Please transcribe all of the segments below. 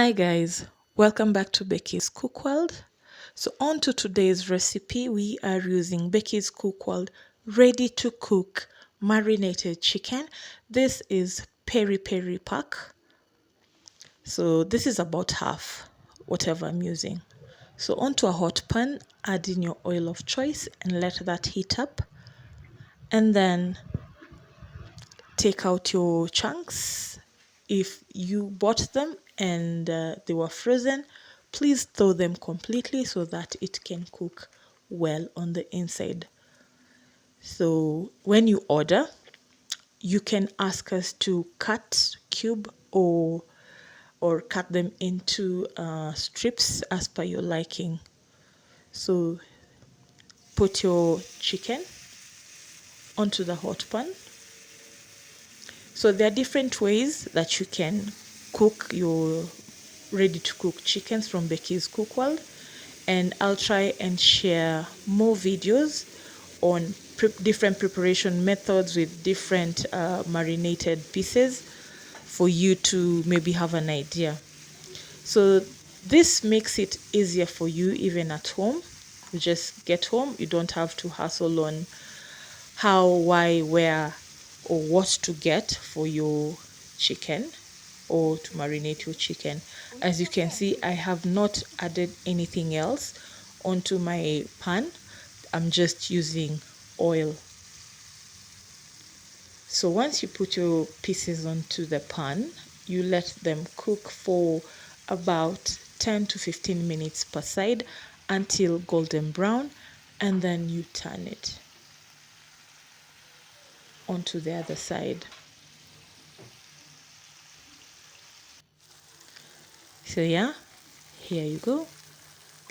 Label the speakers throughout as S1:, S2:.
S1: Hi guys, welcome back to Becky's Cookworld. So on to today's recipe, we are using Becky's Cookworld ready to cook marinated chicken. This is peri peri pack. So this is about half whatever I'm using. So onto a hot pan, add in your oil of choice and let that heat up. And then take out your chunks. If you bought them and they were frozen, please thaw them completely so that it can cook well on the inside. So when you order, you can ask us to cut cube or cut them into strips as per your liking. So put your chicken onto the hot pan. So there are different ways that you can cook your ready to cook chickens from Becky's Cookworld, and I'll try and share more videos on different preparation methods with different marinated pieces for you to maybe have an idea. So this makes it easier for you even at home. You just get home, you don't have to hustle on how, why, where, or what to get for your chicken or to marinate your chicken. As you can see, I have not added anything else onto my pan. I'm just using oil. So once you put your pieces onto the pan, you let them cook for about 10 to 15 minutes per side until golden brown, and then you turn it onto the other side. So yeah, here you go.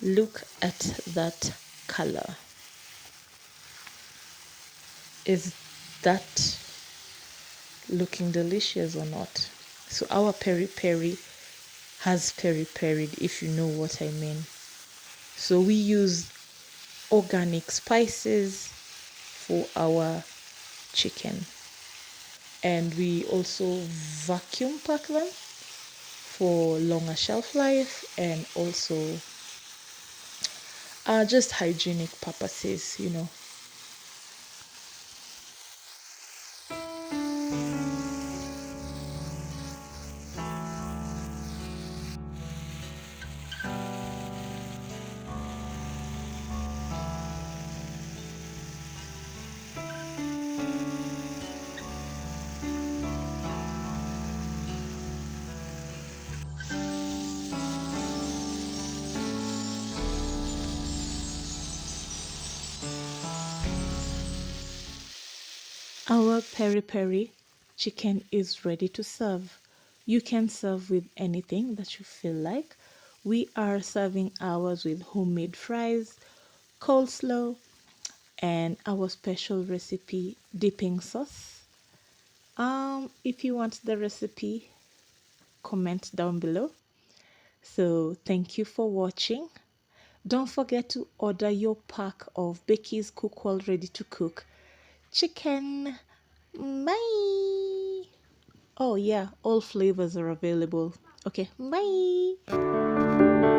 S1: Look at that color. Is that looking delicious or not? So our peri peri has peri peri, if you know what I mean. So we use organic spices for our chicken, and we also vacuum pack them for longer shelf life, and also just hygienic purposes, you know. Our peri peri chicken is ready to serve. You can serve with anything that you feel like. We are serving ours with homemade fries, coleslaw, and our special recipe dipping sauce. If you want the recipe, comment down below. So thank you for watching. Don't forget to order your pack of Becky's Cookworld ready to cook chicken. Bye. Oh yeah, all flavors are available. Okay, bye.